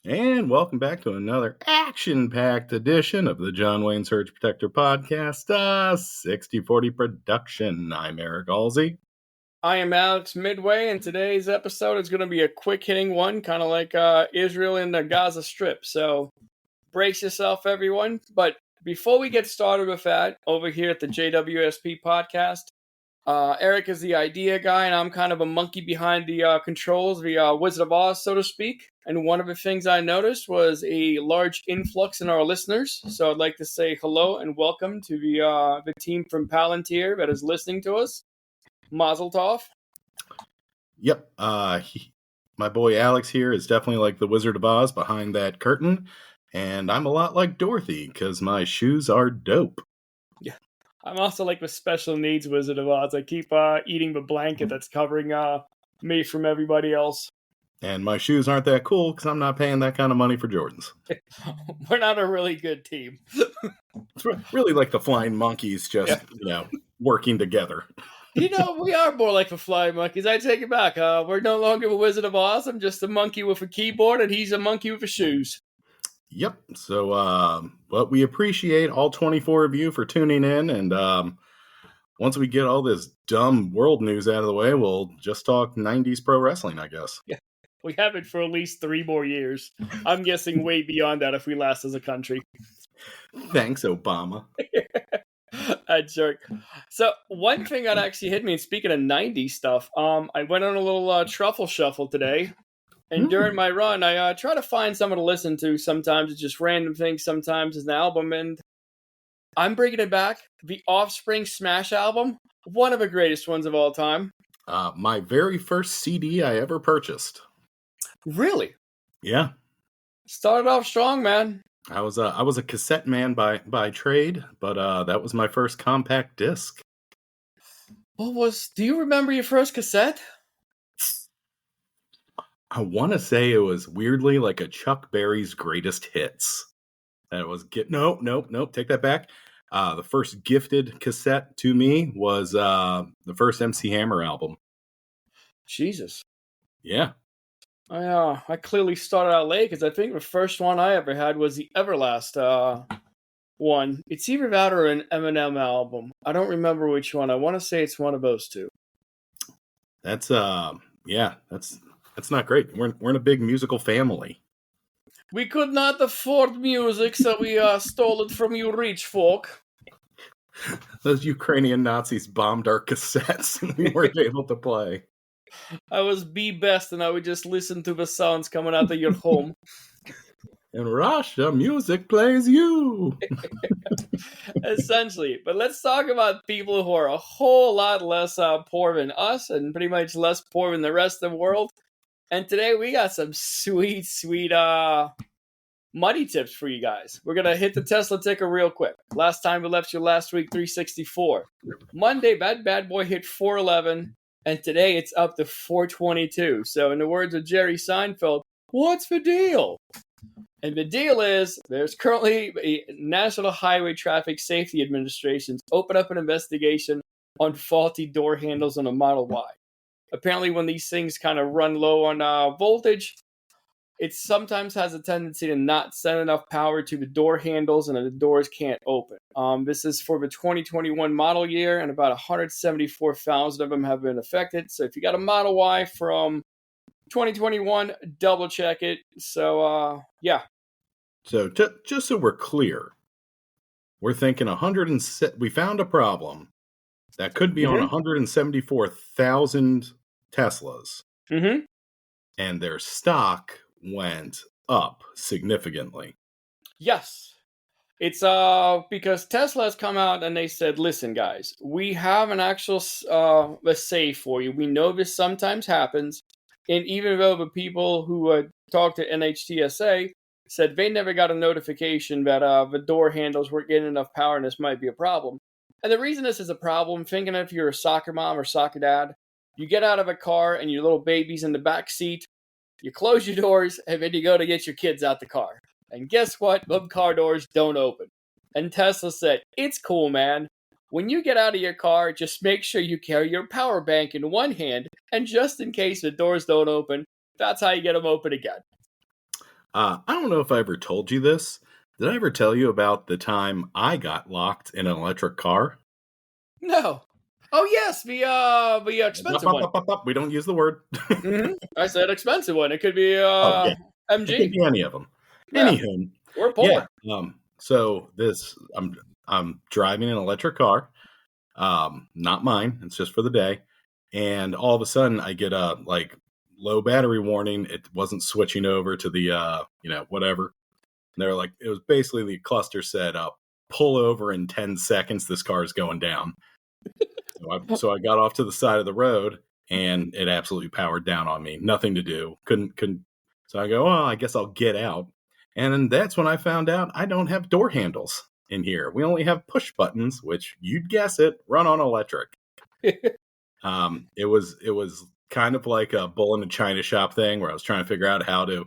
And welcome back to another action-packed edition of the John Wayne Surge Protector Podcast, 6040 production. I'm Eric Halsey. I am Alex Midway, and today's episode is going to be a quick-hitting one, kind of like Israel in the Gaza Strip. So brace yourself, everyone. But before we get started with that, over here at the JWSP Podcast, Eric is the idea guy, and I'm kind of a monkey behind the controls, the Wizard of Oz, so to speak. And one of the things I noticed was a large influx in our listeners. So I'd like to say hello and welcome to the team from Palantir that is listening to us. Mazel tov. Yep, my boy Alex here is definitely like the Wizard of Oz behind that curtain, and I'm a lot like Dorothy because my shoes are dope. Yeah, I'm also like the special needs Wizard of Oz. I keep eating the blanket that's covering me from everybody else. And my shoes aren't that cool because I'm not paying that kind of money for Jordans. We're not a really good team. It's really like the Flying Monkeys just, working together. We are more like the Flying Monkeys. I take it back. We're no longer the Wizard of Oz. I'm just a monkey with a keyboard, and he's a monkey with the shoes. Yep. So, but we appreciate all 24 of you for tuning in. And once we get all this dumb world news out of the way, we'll just talk 90s pro wrestling, I guess. Yeah. We have it for at least 3 more years. I'm guessing way beyond that if we last as a country. Thanks, Obama. A jerk. So one thing that actually hit me, and speaking of 90s stuff, I went on a little truffle shuffle today. And during my run, I try to find someone to listen to. Sometimes it's just random things. Sometimes it's an album. And I'm bringing it back. The Offspring Smash album. One of the greatest ones of all time. My very first CD I ever purchased. Really? Yeah. Started off strong, man. I was a cassette man by trade, but that was my first compact disc. Do you remember your first cassette? I want to say it was weirdly like a Chuck Berry's Greatest Hits. That was nope, take that back. The first gifted cassette to me was the first MC Hammer album. Jesus. Yeah. I clearly started out late because I think the first one I ever had was the Everlast one. It's either that or an Eminem album. I don't remember which one. I want to say it's one of those two. That's that's not great. We're in a big musical family. We could not afford music, so we stole it from you rich folk. Those Ukrainian Nazis bombed our cassettes and we weren't able to play. I was best, and I would just listen to the sounds coming out of your home. In Russia, music plays you. Essentially. But let's talk about people who are a whole lot less poor than us, and pretty much less poor than the rest of the world. And today we got some sweet, sweet money tips for you guys. We're going to hit the Tesla ticker real quick. Last time we left you last week, 364. Monday, that bad boy hit 411. And today it's up to 422. So in the words of Jerry Seinfeld, what's the deal? And the deal is there's currently a National Highway Traffic Safety Administration's open up an investigation on faulty door handles on a Model Y. Apparently when these things kind of run low on voltage, it sometimes has a tendency to not send enough power to the door handles and the doors can't open. This is for the 2021 model year, and about 174,000 of them have been affected. So if you got a Model Y from 2021, double check it. So, yeah. So just so we're clear, we're thinking we found a problem that could be on 174,000 Teslas. Mm-hmm. And their stock went up significantly. Yes. It's because Tesla has come out and they said, listen, guys, we have an actual a save for you. We know this sometimes happens. And even though the people who talked to NHTSA said they never got a notification that the door handles weren't getting enough power and this might be a problem. And the reason this is a problem, thinking if you're a soccer mom or soccer dad, you get out of a car and your little baby's in the back seat. You close your doors, and then you go to get your kids out the car. And guess what? The car doors don't open. And Tesla said, it's cool, man. When you get out of your car, just make sure you carry your power bank in one hand, and just in case the doors don't open, that's how you get them open again. I don't know if I ever told you this. Did I ever tell you about the time I got locked in an electric car? No. Oh yes, the Up, expensive up, one. up, up, up. We don't use the word. I said expensive one. It could be Oh yeah, it could MG. be any of them. Yeah, Anywho, we're yeah. poor. So this I'm driving an electric car. Not mine. It's just for the day. And all of a sudden, I get a low battery warning. It wasn't switching over to the whatever. And they're like, it was basically the cluster said, pull over in 10 seconds. This car is going down. So I got off to the side of the road, and it absolutely powered down on me. Nothing to do. Couldn't. So I go, oh, I guess I'll get out. And then that's when I found out I don't have door handles in here. We only have push buttons, which you'd guess it, run on electric. It was kind of like a bull in a china shop thing where I was trying to figure out how to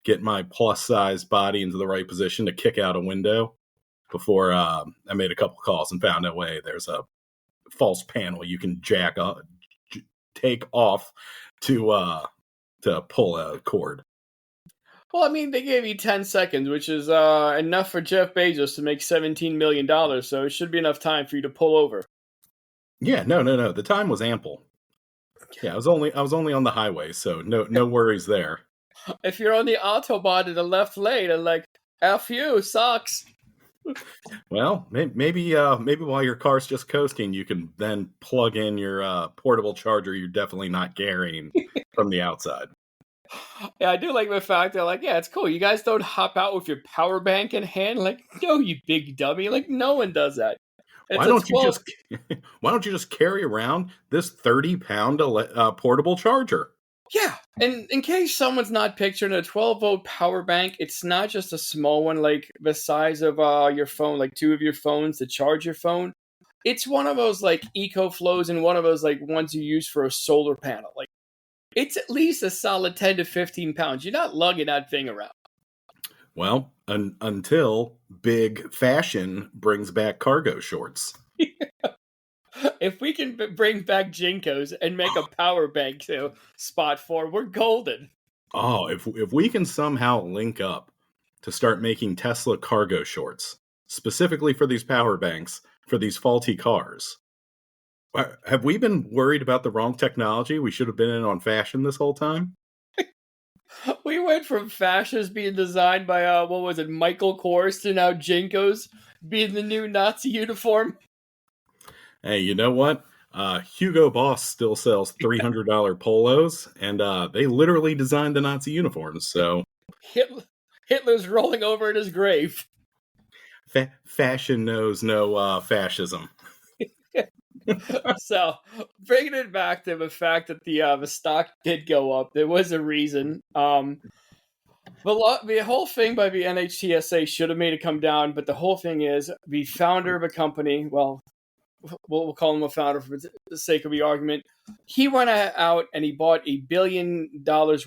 get my plus size body into the right position to kick out a window before I made a couple calls and found a way. There's a false panel you can take off to pull a cord. Well, I mean, they gave you 10 seconds, which is enough for Jeff Bezos to make $17 million, so it should be enough time for you to pull over. Yeah, no. The time was ample. Yeah, I was only on the highway, so no worries there. If you're on the Autobahn in the left lane and like, F you, sucks. Well, maybe while your car's just coasting, you can then plug in your portable charger you're definitely not carrying from the outside. Yeah, I do like the fact that, like, yeah, it's cool. You guys don't hop out with your power bank in hand. Like, no, you big dummy. Like, no one does that. It's Why a don't you 12. just carry around this 30-pound portable charger? Yeah, and in case someone's not picturing a 12-volt power bank, it's not just a small one like the size of your phone, like two of your phones to charge your phone. It's one of those like EcoFlows and one of those like ones you use for a solar panel. Like, it's at least a solid 10 to 15 pounds. You're not lugging that thing around. Well, until big fashion brings back cargo shorts. If we can bring back Jinkos and make a power bank to spot for, we're golden. Oh, if we can somehow link up to start making Tesla cargo shorts specifically for these power banks for these faulty cars. Have we been worried about the wrong technology? We should have been in on fashion this whole time. We went from fascists being designed by what was it, Michael Kors, to now Jinkos being the new Nazi uniform. Hey, you know what? Hugo Boss still sells $300 polos, and they literally designed the Nazi uniforms. So Hitler's rolling over in his grave. Fashion knows no fascism. So, bringing it back to the fact that the stock did go up, there was a reason. The whole thing by the NHTSA should have made it come down, but the whole thing is the founder of a company, well, we'll call him a founder for the sake of the argument, he went out and he bought $1 billion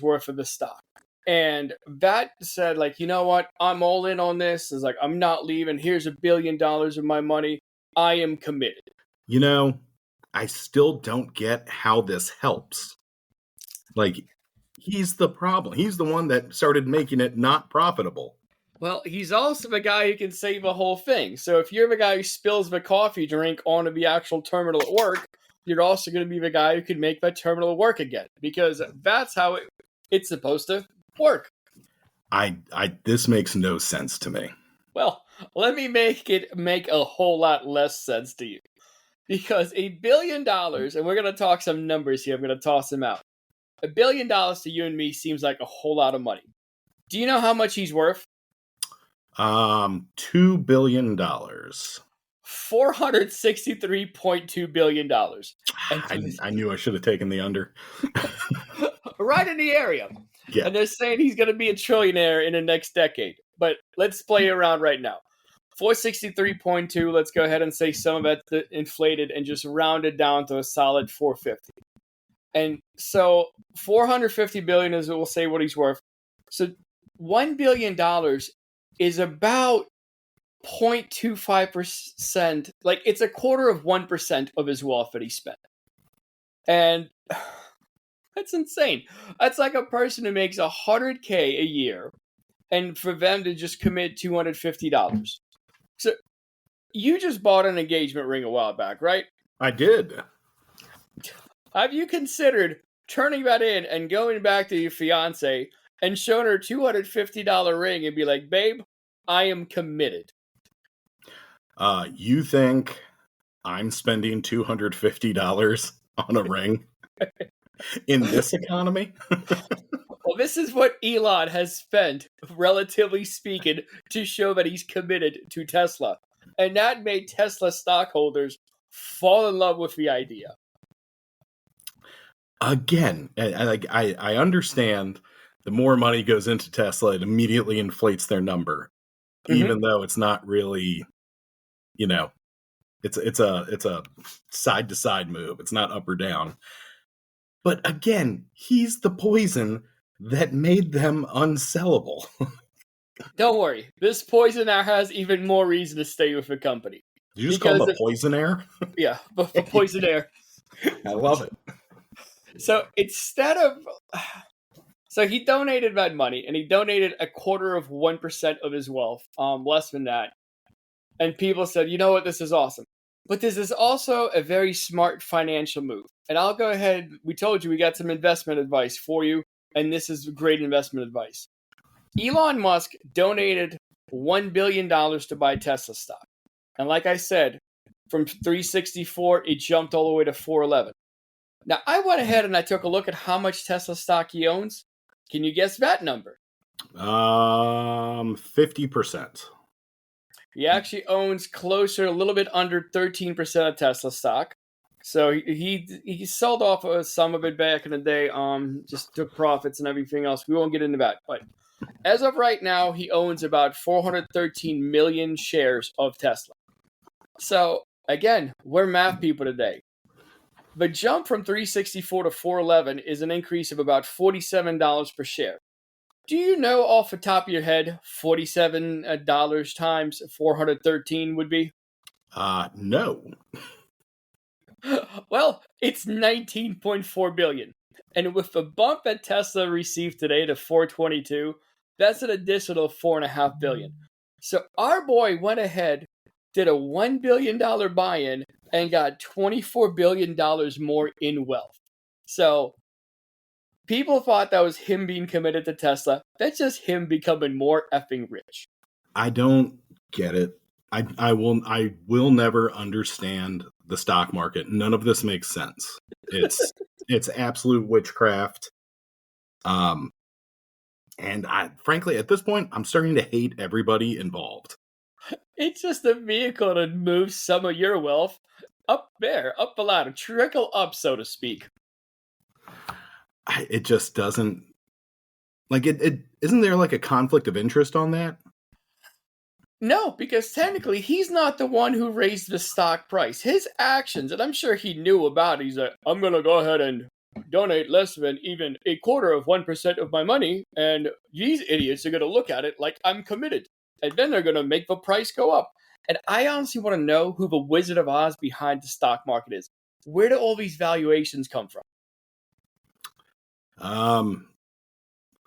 worth of the stock. And that said, like, you know what? I'm all in on this. It's like, I'm not leaving. Here's $1 billion of my money. I am committed. You know, I still don't get how this helps. Like, he's the problem. He's the one that started making it not profitable. Well, he's also the guy who can save the whole thing. So if you're the guy who spills the coffee drink onto the actual terminal at work, you're also going to be the guy who can make that terminal work again. Because that's how it's supposed to work. This makes no sense to me. Well, let me make it make a whole lot less sense to you. Because $1 billion, and we're going to talk some numbers here, I'm going to toss them out. $1 billion to you and me seems like a whole lot of money. Do you know how much he's worth? $2 billion. $463.2 billion. I knew I should have taken the under. Right in the area. Yeah. And they're saying he's going to be a trillionaire in the next decade. But let's play around right now. 463.2, let's go ahead and say some of that's inflated and just round it down to a solid 450. And so 450 billion is, we'll say, what he's worth. So $1 billion is about 0.25%. Like, it's a quarter of 1% of his wealth that he spent. And that's insane. That's like a person who makes $100K a year and for them to just commit $250. So you just bought an engagement ring a while back, right? I did. Have you considered turning that in and going back to your fiance and showing her $250 ring and be like, babe, I am committed? You think I'm spending $250 on a ring in this economy? Well, this is what Elon has spent, relatively speaking, to show that he's committed to Tesla. And that made Tesla stockholders fall in love with the idea. Again, I understand the more money goes into Tesla, it immediately inflates their number, even though it's not really, it's a side to side move. It's not up or down. But again, he's the poison that made them unsellable. Don't worry, this poison now has even more reason to stay with the company. Did you just call him a poisonaire? Yeah, but poisonaire. I love it. So so he donated that money, and he donated 0.25% of his wealth, less than that. And people said, you know what, this is awesome. But this is also a very smart financial move. And I'll go ahead, we told you we got some investment advice for you, and this is great investment advice. Elon Musk donated $1 billion to buy Tesla stock. And like I said, from 364, it jumped all the way to 411. Now, I went ahead and I took a look at how much Tesla stock he owns. Can you guess that number? 50%. He actually owns closer, a little bit under 13% of Tesla stock. So he sold off some of it back in the day, just took profits and everything else. We won't get into that. But as of right now, he owns about 413 million shares of Tesla. So, again, we're math people today. The jump from 364 to 411 is an increase of about $47 per share. Do you know off the top of your head $47 times 413 would be? No. Well, it's 19.4 billion. And with the bump that Tesla received today to 422, that's an additional 4.5 billion. So our boy went ahead, did a $1 billion buy-in, and got $24 billion more in wealth. So people thought that was him being committed to Tesla. That's just him becoming more effing rich. I don't get it. I will never understand the stock market. None of this makes sense. It's absolute witchcraft. And frankly, at this point, I'm starting to hate everybody involved. It's just a vehicle to move some of your wealth up there, up the ladder, trickle up, so to speak. It just doesn't, like, it isn't there like a conflict of interest on that? No, because technically he's not the one who raised the stock price. His actions, and I'm sure he knew about it, he's like, I'm going to go ahead and donate less than even 0.25% of my money, and these idiots are going to look at it like I'm committed. And then they're going to make the price go up. And I honestly want to know who the Wizard of Oz behind the stock market is. Where do all these valuations come from?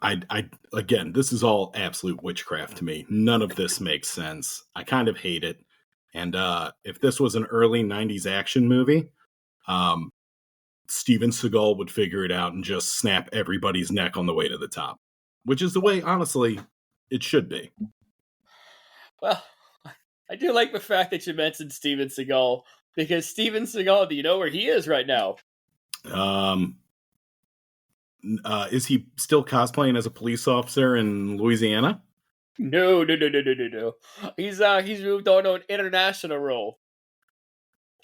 Again, this is all absolute witchcraft to me. None of this makes sense. I kind of hate it. And if this was an early 90s action movie, Steven Seagal would figure it out and just snap everybody's neck on the way to the top, which is the way, honestly, it should be. Well, I do like the fact that you mentioned Steven Seagal, because Steven Seagal, do you know where he is right now? Is he still cosplaying as a police officer in Louisiana? No. He's moved on to an international role.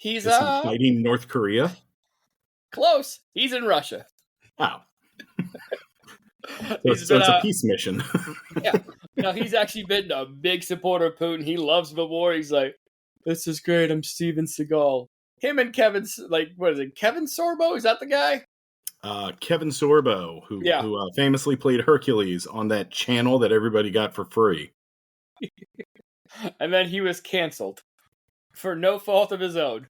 Is he fighting North Korea? Close. He's in Russia. Wow. It's a peace mission. Yeah. No, he's actually been a big supporter of Putin. He loves the war. He's like, this is great. I'm Steven Seagal. Him and Kevin Sorbo? Is that the guy? Kevin Sorbo, who famously played Hercules on that channel that everybody got for free. And then he was canceled for no fault of his own.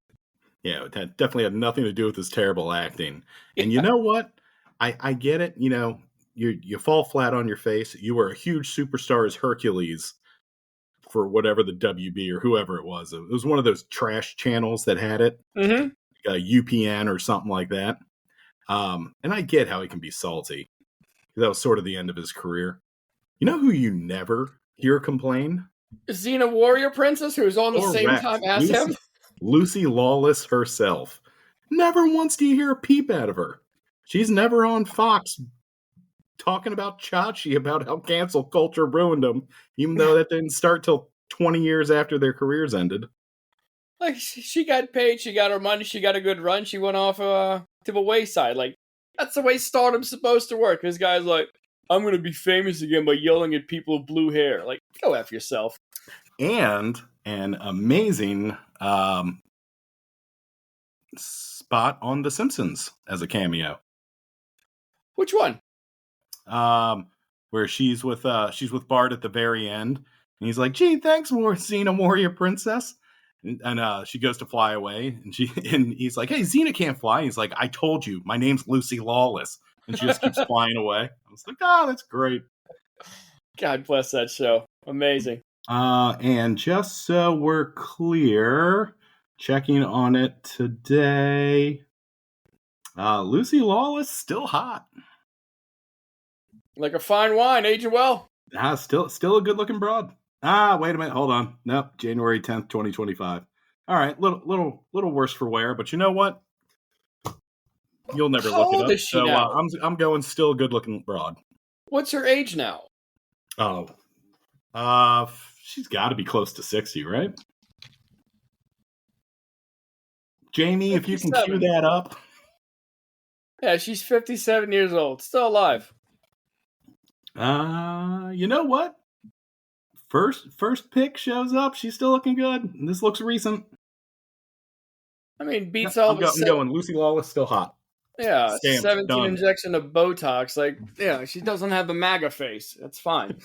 Yeah, it definitely had nothing to do with his terrible acting. And you know what? I get it. you fall flat on your face. You were a huge superstar as Hercules for whatever the WB or whoever it was. It was one of those trash channels that had it, Mm-hmm. like UPN or something like that. And I get how he can be salty. That was sort of the end of his career. You know who you never hear complain? Xena Warrior Princess, who's on the same time as him. Lucy Lawless herself. Never once do you hear a peep out of her. She's never on Fox talking about Chachi, about how cancel culture ruined them, even though that didn't start till 20 years after their careers ended. Like, she got paid, she got her money, she got a good run, she went off to the wayside. Like, that's the way stardom's supposed to work. This guy's like, I'm going to be famous again by yelling at people with blue hair. Like, go F yourself. And an amazing spot on The Simpsons as a cameo. Which one? Where she's with Bart at the very end, and he's like, "Gee, thanks, Xena Warrior Princess," and she goes to fly away, and he's like, "Hey, Xena can't fly." He's like, "I told you, my name's Lucy Lawless," and she just keeps flying away. I was like, "Oh, that's great." God bless that show. Amazing. And just so we're clear, checking on it today, Lucy Lawless still hot. Like a fine wine, aging well. Still a good-looking broad. Wait a minute, hold on. Nope, January 10th, 2025. All right, little worse for wear, but you know what? You'll never How look it old up. is she now? I'm going still good-looking broad. What's her age now? Oh, she's got to be close to 60, right? Jamie, if you can cue that up. Yeah, she's 57 years old, still alive. You know what? First pick shows up. She's still looking good. This looks recent. I mean, beats all the... I'm going Lucy Lawless, still hot. Yeah, Stamped, 17 done. injection of Botox. Like, yeah, she doesn't have the MAGA face. That's fine.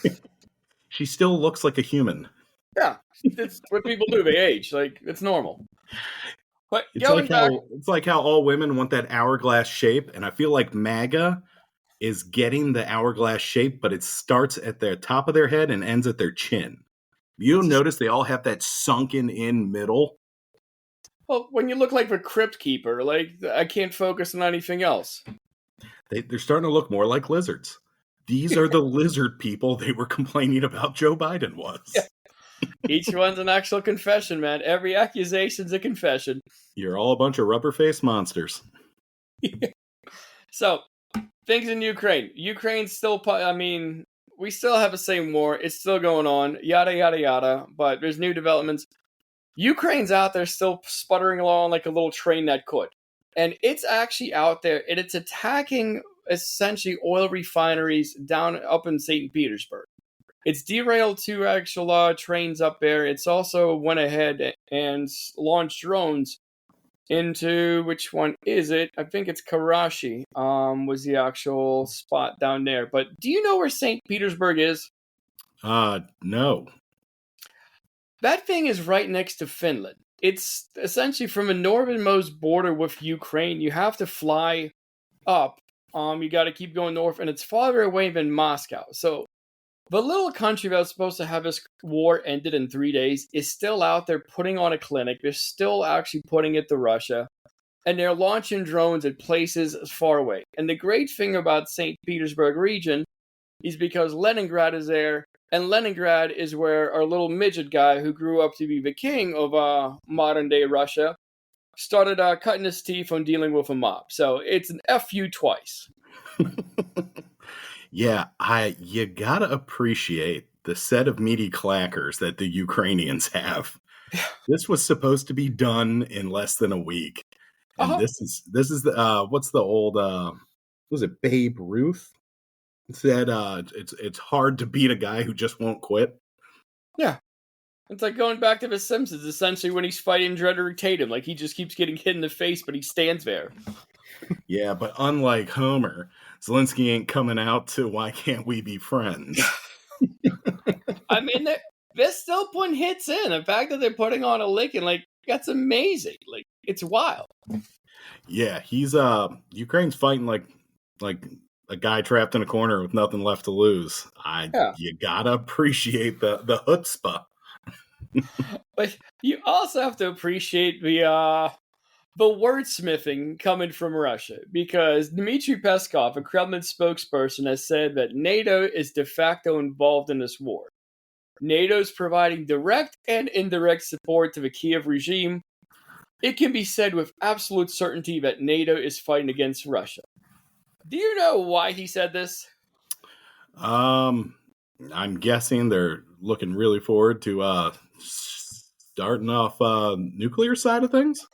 She still looks like a human. Yeah, it's what people do. They age. Like, it's normal. But it's like how all women want that hourglass shape, and I feel like MAGA is getting the hourglass shape, but it starts at the top of their head and ends at their chin. You'll notice they all have that sunken in middle. Well, when you look like the Crypt Keeper, like, I can't focus on anything else. They're starting to look more like lizards. These are the lizard people they were complaining about Joe Biden was. Yeah. Each one's an actual confession, man. Every accusation's a confession. You're all a bunch of rubber-faced monsters. So, things in Ukraine. Ukraine's still, I mean, we still have the same war. It's still going on, yada, yada, yada. But there's new developments. Ukraine's out there still sputtering along like a little train that could. And it's actually out there, and it's attacking essentially oil refineries up in St. Petersburg. It's derailed two actual trains up there. It's also went ahead and launched drones into, which one is it? I think it's Karachi was the actual spot down there. But do you know where St. Petersburg is? No. That thing is right next to Finland. It's essentially from the northernmost border with Ukraine. You have to fly up. You got to keep going north, and it's farther away than Moscow. So the little country that was supposed to have this war ended in 3 days is still out there putting on a clinic. They're still actually putting it to Russia. And they're launching drones at places far away. And the great thing about St. Petersburg region is because Leningrad is there. And Leningrad is where our little midget guy who grew up to be the king of modern-day Russia started cutting his teeth on dealing with a mob. So it's an FU twice. Yeah, you gotta appreciate the set of meaty clackers that the Ukrainians have. This was supposed to be done in less than a week, and this is the what's the old was it Babe Ruth said it's hard to beat a guy who just won't quit. Yeah, it's like going back to The Simpsons. Essentially, when he's fighting Drederick Tatum, like he just keeps getting hit in the face, but he stands there. Yeah, but unlike Homer, Zelensky ain't coming out to "Why can't we be friends?" I mean, they're still putting hits in. The fact that they're putting on a licking, like, that's amazing. Like, it's wild. Yeah, he's Ukraine's fighting like a guy trapped in a corner with nothing left to lose. Yeah. You gotta appreciate the chutzpah. But you also have to appreciate the wordsmithing coming from Russia, because Dmitry Peskov, a Kremlin spokesperson, has said that NATO is de facto involved in this war. NATO is providing direct and indirect support to the Kiev regime. It can be said with absolute certainty that NATO is fighting against Russia. Do you know why he said this? I'm guessing they're looking really forward to starting off nuclear side of things.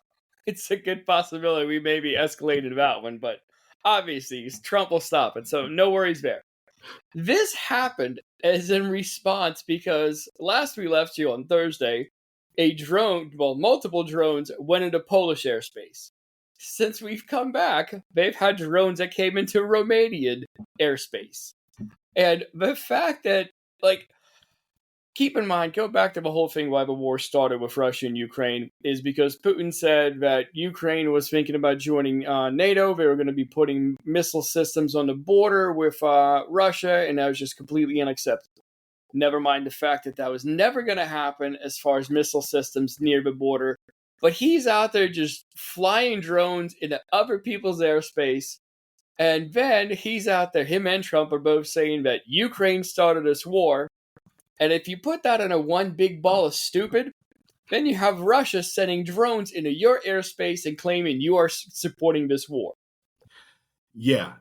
It's a good possibility we may be escalated that one, but obviously Trump will stop it, so no worries there. This happened as in response because last we left you on Thursday, multiple drones went into Polish airspace. Since we've come back, they've had drones that came into Romanian airspace. And the fact that, keep in mind, go back to the whole thing why the war started with Russia and Ukraine, is because Putin said that Ukraine was thinking about joining NATO. They were going to be putting missile systems on the border with Russia, and that was just completely unacceptable. Never mind the fact that that was never going to happen as far as missile systems near the border. But he's out there just flying drones into other people's airspace. And then he's out there, him and Trump are both saying that Ukraine started this war. And if you put that in a one big ball of stupid, then you have Russia sending drones into your airspace and claiming you are supporting this war. Yeah,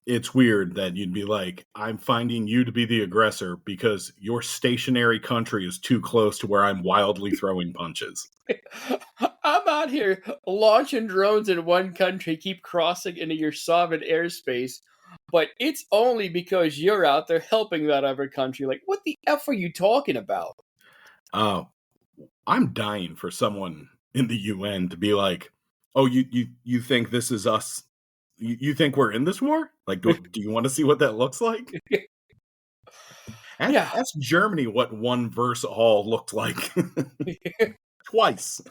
it's weird that you'd be like, I'm finding you to be the aggressor because your stationary country is too close to where I'm wildly throwing punches. I'm out here launching drones in one country, keep crossing into your sovereign airspace, but it's only because you're out there helping that other country. Like, what the F are you talking about? I'm dying for someone in the UN to be like, oh, you think this is us? You think we're in this war? Like, do you want to see what that looks like? Ask Germany what one verse all looked like. Twice.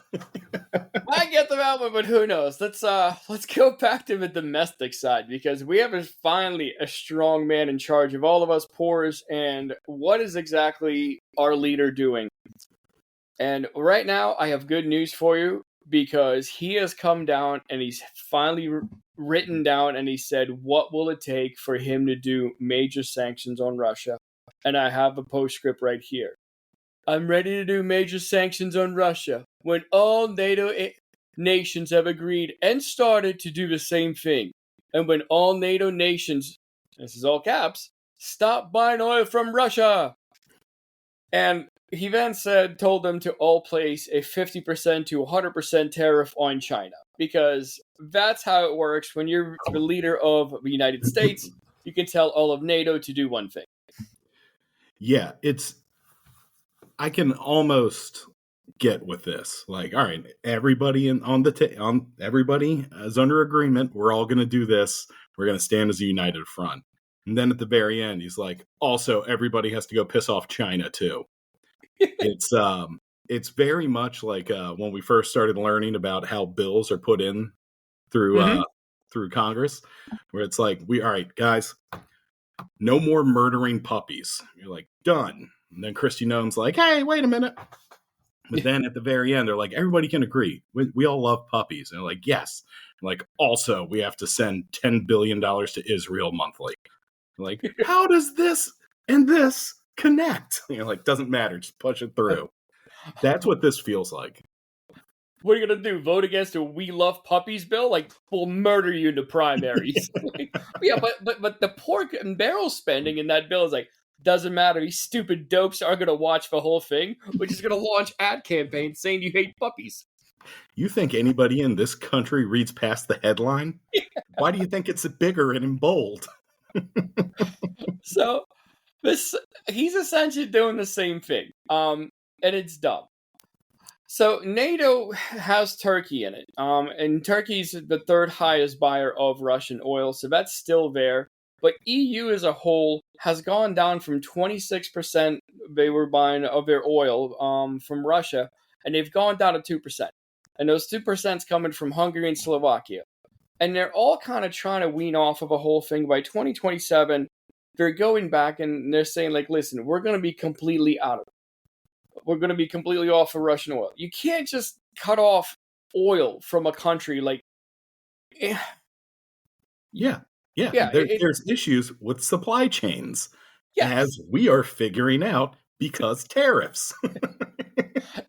I get them out, but who knows? Let's go back to the domestic side, because we have finally a strong man in charge of all of us poors, and what is exactly our leader doing? And right now, I have good news for you, because he has come down and he's finally written down and he said, what will it take for him to do major sanctions on Russia? And I have a postscript right here. I'm ready to do major sanctions on Russia when all NATO nations have agreed and started to do the same thing. And when all NATO nations, this is all caps, stop buying oil from Russia. And he then told them to all place a 50% to 100% tariff on China, because that's how it works. When you're the leader of the United States, you can tell all of NATO to do one thing. Yeah, I can almost get with this. Like, all right, everybody everybody is under agreement. We're all going to do this. We're going to stand as a united front. And then at the very end, he's like, also, everybody has to go piss off China too. It's very much like when we first started learning about how bills are put in through Congress, where it's like, all right, guys, no more murdering puppies. You're like, done. And then Kristi Noem's like, hey, wait a minute. But then at the very end, they're like, everybody can agree. We all love puppies. And they're like, yes. And like, also, we have to send $10 billion to Israel monthly. Like, how does this and this connect? You're like, doesn't matter. Just push it through. That's what this feels like. What are you going to do? Vote against a We Love Puppies bill? Like, we'll murder you in the primaries. Yeah, but the pork and barrel spending in that bill is like, doesn't matter. These stupid dopes are going to watch the whole thing. We're just going to launch ad campaigns saying you hate puppies. You think anybody in this country reads past the headline? Yeah. Why do you think it's bigger and in bold? So, he's essentially doing the same thing. And it's dumb. So NATO has Turkey in it, and Turkey's the third highest buyer of Russian oil, so that's still there. But EU as a whole has gone down from 26% they were buying of their oil from Russia, and they've gone down to 2%. And those 2% is coming from Hungary and Slovakia. And they're all kind of trying to wean off of a whole thing. By 2027, they're going back and they're saying, like, listen, we're going to be completely out of it. We're going to be completely off of Russian oil. You can't just cut off oil from a country. Like, Yeah. yeah, There's issues with supply chains, yes. as we are figuring out because tariffs.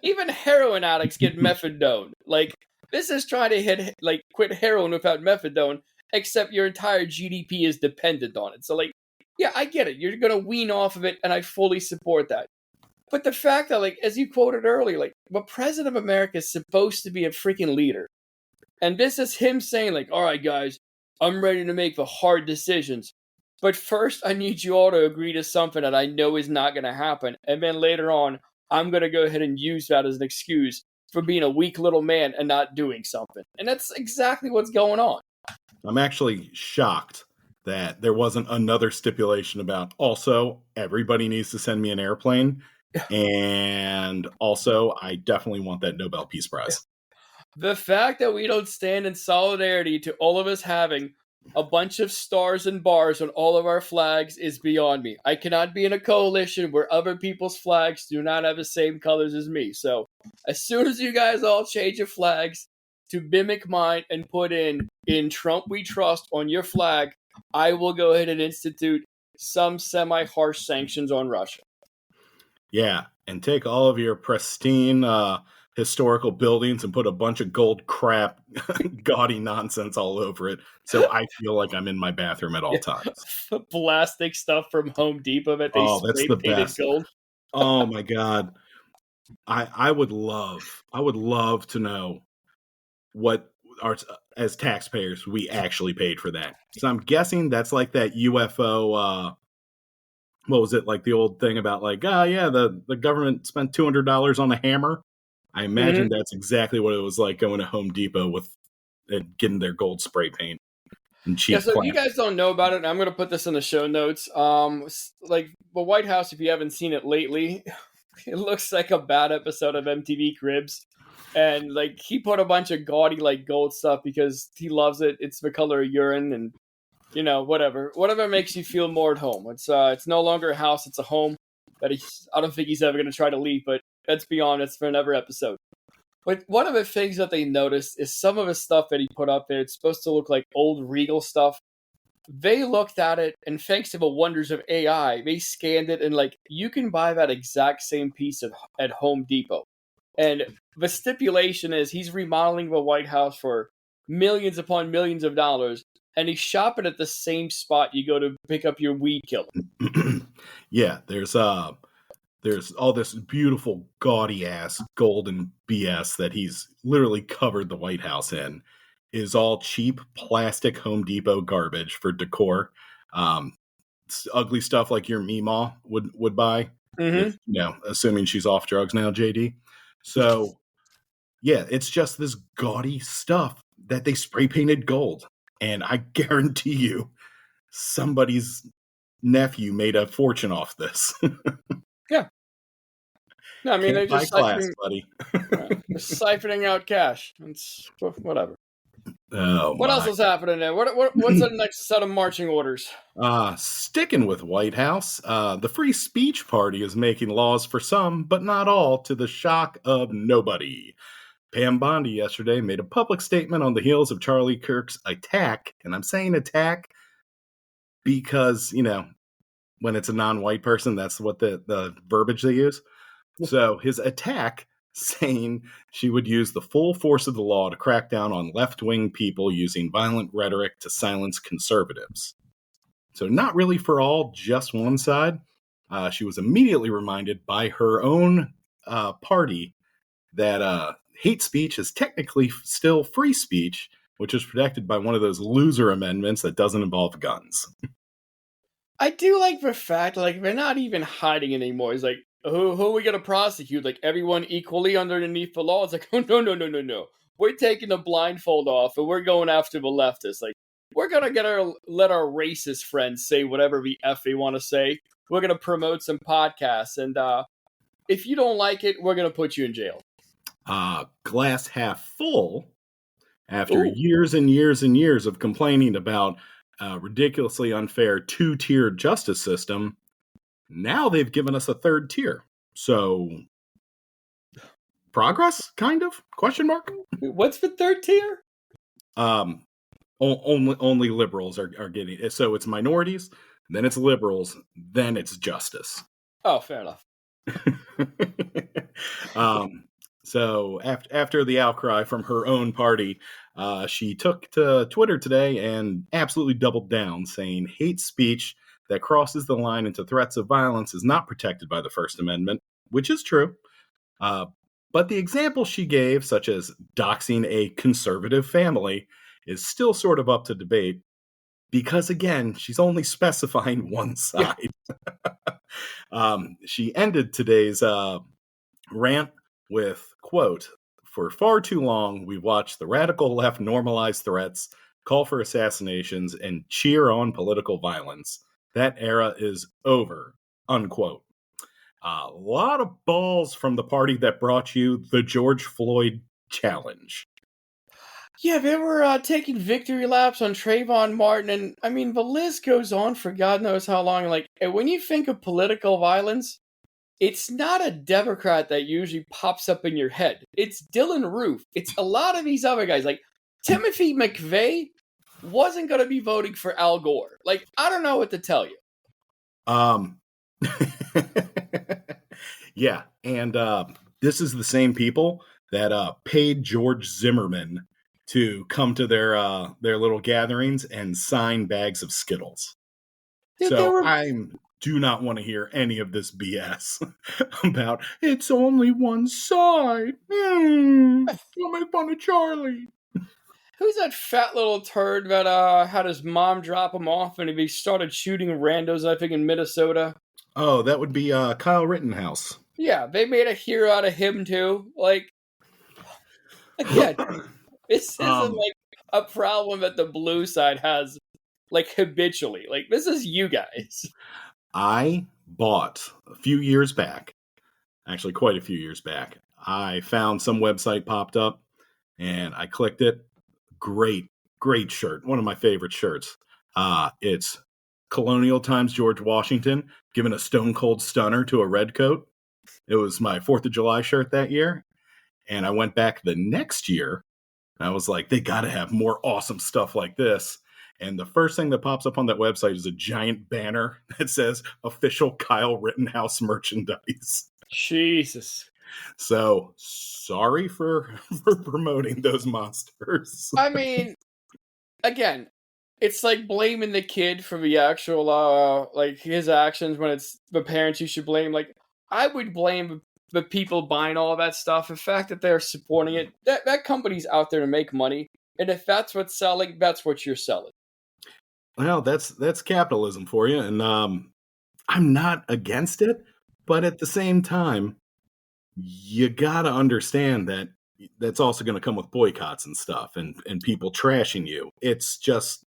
Even heroin addicts get methadone. Like, this is trying to quit heroin without methadone, except your entire GDP is dependent on it. So, like, yeah, I get it. You're going to wean off of it, and I fully support that. But the fact that, like, as you quoted earlier, like, the president of America is supposed to be a freaking leader. And this is him saying, like, all right, guys, I'm ready to make the hard decisions. But first, I need you all to agree to something that I know is not going to happen. And then later on, I'm going to go ahead and use that as an excuse for being a weak little man and not doing something. And that's exactly what's going on. I'm actually shocked that there wasn't another stipulation about also everybody needs to send me an airplane. And also, I definitely want that Nobel Peace Prize. The fact that we don't stand in solidarity to all of us having a bunch of stars and bars on all of our flags is beyond me. I cannot be in a coalition where other people's flags do not have the same colors as me. So as soon as you guys all change your flags to mimic mine and put in Trump we trust on your flag, I will go ahead and institute some semi-harsh sanctions on Russia. Yeah, and take all of your pristine historical buildings and put a bunch of gold crap, gaudy nonsense all over it, so I feel like I'm in my bathroom at all times. Plastic stuff from Home Depot that they spray painted gold. Oh my god, I would love to know what as taxpayers we actually paid for that. So I'm guessing that's like that UFO. What was it, like the old thing about like, the government spent $200 on a hammer? I imagine that's exactly what it was like going to Home Depot with and getting their gold spray paint and cheap. Yeah, so if you guys don't know about it, I'm going to put this in the show notes. Like the White House, if you haven't seen it lately, it looks like a bad episode of MTV Cribs. And like he put a bunch of gaudy like gold stuff because he loves it. It's the color of urine, and you know, whatever makes you feel more at home. It's no longer a house; it's a home that I don't think he's ever going to try to leave. But that's beyond. It's for another episode. But one of the things that they noticed is some of the stuff that he put up there. It's supposed to look like old Regal stuff. They looked at it, and thanks to the wonders of AI, they scanned it, and like you can buy that exact same piece at Home Depot. And the stipulation is he's remodeling the White House for millions upon millions of dollars, and he's shopping at the same spot you go to pick up your weed killer. Yeah, there's all this beautiful gaudy ass golden BS that he's literally covered the White House in. Is all cheap plastic Home Depot garbage for decor. Ugly stuff like your Meemaw would buy. If, assuming she's off drugs now, JD. So, yeah, it's just this gaudy stuff that they spray painted gold. And I guarantee you, somebody's nephew made a fortune off this. Yeah. No, I mean, they're just buddy. They're siphoning out cash. It's whatever. What else is happening there? What's the next set of marching orders? Sticking with White House, the Free Speech Party is making laws for some, but not all, to the shock of nobody. Pam Bondi yesterday made a public statement on the heels of Charlie Kirk's attack, and I'm saying attack because, when it's a non-white person, that's what the verbiage they use. So his attack, saying she would use the full force of the law to crack down on left-wing people using violent rhetoric to silence conservatives. So not really for all, just one side. She was immediately reminded by her own party that hate speech is technically still free speech, which is protected by one of those loser amendments that doesn't involve guns. I do like the fact, like, they're not even hiding anymore. It's like, who are we going to prosecute? Like, everyone equally underneath the law? It's like, oh, no. We're taking the blindfold off, and we're going after the leftists. Like, we're going to let our racist friends say whatever the F they want to say. We're going to promote some podcasts, and if you don't like it, we're going to put you in jail. Glass half full, After Ooh. years and years and years of complaining about a ridiculously unfair two-tiered justice system, now they've given us a third tier. So progress, kind of? Question mark. What's the third tier? Um, only liberals are getting it. So it's minorities, then it's liberals, then it's justice. Oh, fair enough. um, so after the outcry from her own party, she took to Twitter today and absolutely doubled down, saying hate speech that crosses the line into threats of violence is not protected by the First Amendment, which is true. Uh, but the example she gave, such as doxing a conservative family, is still sort of up to debate because, again, she's only specifying one side. She ended today's rant with, quote, "For far too long, we've watched the radical left normalize threats, call for assassinations, and cheer on political violence. That era is over," unquote. A lot of balls from the party that brought you the George Floyd challenge. Yeah, they were taking victory laps on Trayvon Martin, and I mean, the list goes on for God knows how long. Like, and when you think of political violence, it's not a Democrat that usually pops up in your head. It's Dylan Roof. It's a lot of these other guys. Like, Timothy McVeigh wasn't going to be voting for Al Gore. Like, I don't know what to tell you. Um, yeah, and this is the same people that paid George Zimmerman to come to their little gatherings and sign bags of Skittles. Dude, they So were I do not want to hear any of this BS about it's only one side. Don't make fun of Charlie. Who's that fat little turd that had his mom drop him off and he started shooting randos, I think, in Minnesota? Oh, that would be Kyle Rittenhouse. Yeah, they made a hero out of him too. Like, again, this isn't um, like a problem that the blue side has, like, habitually. Like, this is you guys. I bought a few years back, actually quite a few years back. I found some website popped up and I clicked it. Great shirt. One of my favorite shirts. It's Colonial Times George Washington giving a stone cold stunner to a red coat. It was my 4th of July shirt that year. And I went back the next year and I was like, they got to have more awesome stuff like this. And the first thing that pops up on that website is a giant banner that says official Kyle Rittenhouse merchandise. Jesus. So sorry for promoting those monsters. I mean, again, it's like blaming the kid for the actual, like, his actions when it's the parents you should blame. Like, I would blame the people buying all that stuff. The fact that they're supporting it, that company's out there to make money. And if that's what's selling, that's what you're selling. Well, that's capitalism for you, and I'm not against it, but at the same time, you gotta understand that that's also going to come with boycotts and stuff, and people trashing you. It's just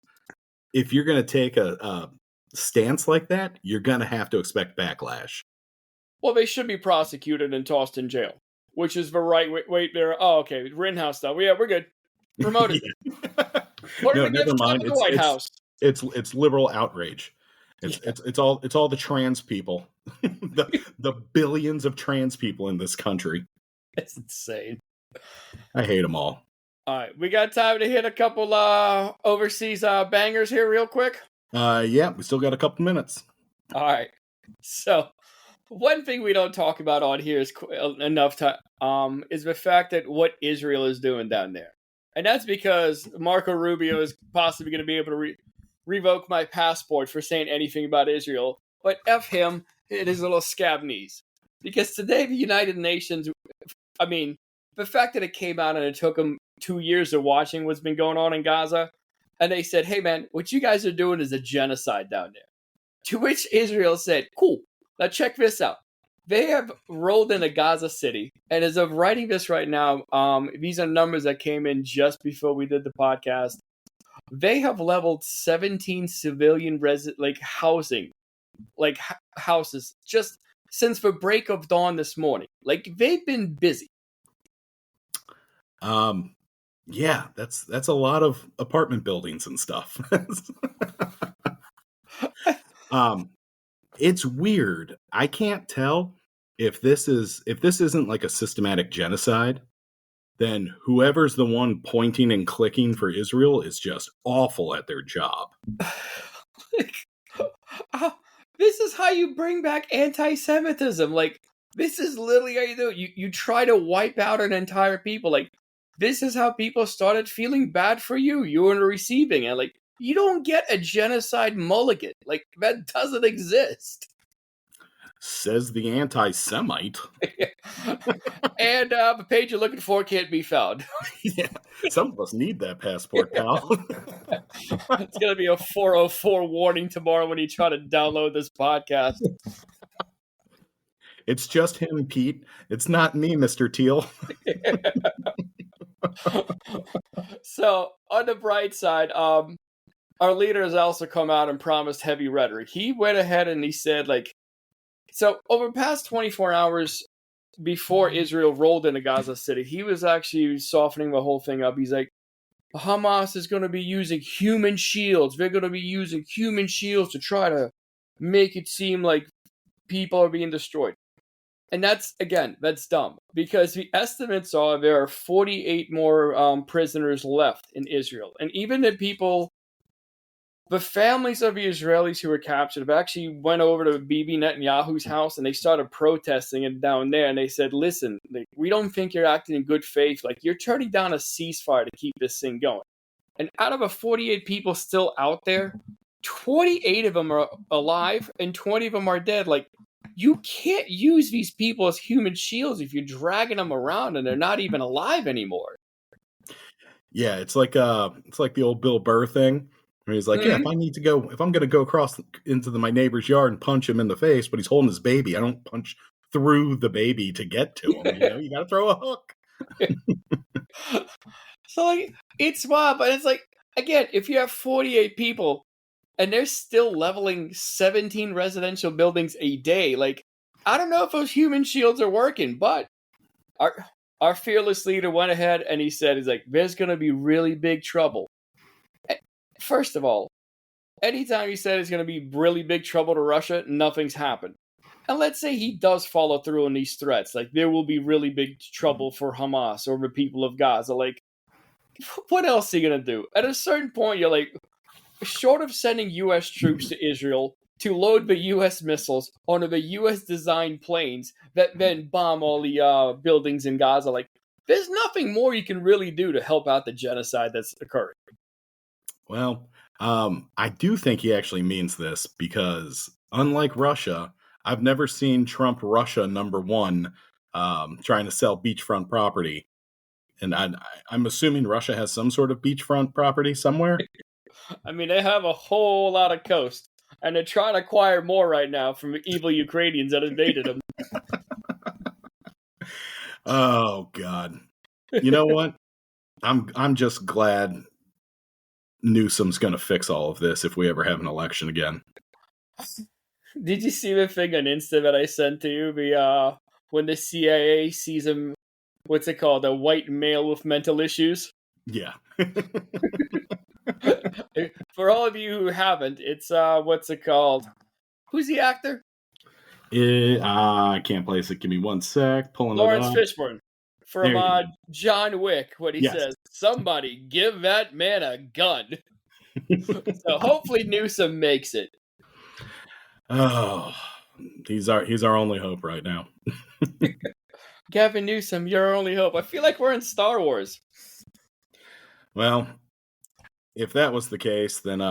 if you're going to take a stance like that, you're going to have to expect backlash. Well, they should be prosecuted and tossed in jail, which is the right wait there. Oh, okay, Rittenhouse stuff. Yeah, we're good. Promote it. Put No, it never against mind. the White House. It's liberal outrage. Yeah. It's all the trans people, the billions of trans people in this country. It's insane. I hate them all. All right, we got time to hit a couple overseas bangers here real quick. Yeah, we still got a couple minutes. All right. So, one thing we don't talk about on here is enough to is the fact that what Israel is doing down there. And that's because Marco Rubio is possibly going to be able to revoke my passport for saying anything about Israel. But F him and his little scab knees. Because today the United Nations, I mean, the fact that it came out and it took them 2 years of watching what's been going on in Gaza, and they said, hey man, what you guys are doing is a genocide down there. To which Israel said, cool, now check this out. They have rolled into Gaza City, and as of writing this right now, these are numbers that came in just before we did the podcast. They have leveled 17 civilian housing, houses, just since the break of dawn this morning. Like, they've been busy. Yeah, that's a lot of apartment buildings and stuff. um, it's weird. I can't tell if this isn't like a systematic genocide, then whoever's the one pointing and clicking for Israel is just awful at their job. Like, uh, this is how you bring back anti-Semitism. Like, this is literally how you do it. You try to wipe out an entire people. Like, this is how people started feeling bad for you. You were receiving it. Like, you don't get a genocide mulligan. Like, that doesn't exist. Says the anti-Semite. And the page you're looking for can't be found. Yeah, some of us need that passport, pal. It's going to be a 404 warning tomorrow when you try to download this podcast. It's just him, Pete. It's not me, Mr. Teal. So, on the bright side, our leader has also come out and promised heavy rhetoric. He went ahead and he said, like, so over the past 24 hours before Israel rolled into Gaza City, he was actually softening the whole thing up. He's like, Hamas is going to be using human shields. They're going to be using human shields to try to make it seem like people are being destroyed. And that's dumb. Because the estimates are there are 48 more prisoners left in Israel. And even the families of the Israelis who were captured have actually went over to Bibi Netanyahu's house and they started protesting it down there. And they said, listen, we don't think you're acting in good faith. Like, you're turning down a ceasefire to keep this thing going. And out of the 48 people still out there, 28 of them are alive and 20 of them are dead. Like, you can't use these people as human shields if you're dragging them around and they're not even alive anymore. Yeah, it's like the old Bill Burr thing. Where he's like, yeah, if I'm going to go across into my neighbor's yard and punch him in the face, but he's holding his baby, I don't punch through the baby to get to him. You got to throw a hook. So, like, it's wild, but it's like, again, if you have 48 people and they're still leveling 17 residential buildings a day, like, I don't know if those human shields are working, but our fearless leader went ahead and he said, he's like, there's going to be really big trouble. First of all, anytime he said it's going to be really big trouble to Russia, nothing's happened. And let's say he does follow through on these threats. Like, there will be really big trouble for Hamas or the people of Gaza. Like, what else are you going to do? At a certain point, you're like, short of sending U.S. troops to Israel to load the U.S. missiles onto the U.S.-designed planes that then bomb all the buildings in Gaza, like, there's nothing more you can really do to help out the genocide that's occurring. Well, I do think he actually means this because, unlike Russia, I've never seen Trump Russia #1 trying to sell beachfront property. And I'm assuming Russia has some sort of beachfront property somewhere. I mean, they have a whole lot of coast, and they're trying to acquire more right now from evil Ukrainians that invaded them. Oh, God. You know what? I'm just glad Newsom's going to fix all of this if we ever have an election again. Did you see the thing on Insta that I sent to you? When the CIA sees him, what's it called? A white male with mental issues? Yeah. For all of you who haven't, it's, what's it called? Who's the actor? I can't place it. Give me one sec. Pulling Lawrence it up. Fishburne. From John Wick, when he says, somebody give that man a gun. So hopefully Newsom makes it. Oh, he's our only hope right now. Gavin Newsom, you're our only hope. I feel like we're in Star Wars. Well, if that was the case, then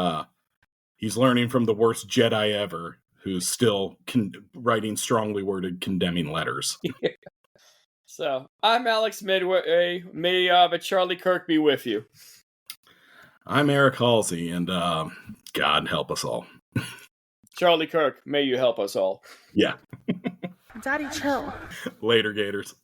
he's learning from the worst Jedi ever, who's still writing strongly worded condemning letters. So, I'm Alex Midway. May the Charlie Kirk be with you. I'm Eric Halsey, and God help us all. Charlie Kirk, may you help us all. Yeah. Daddy, chill. Later, Gators.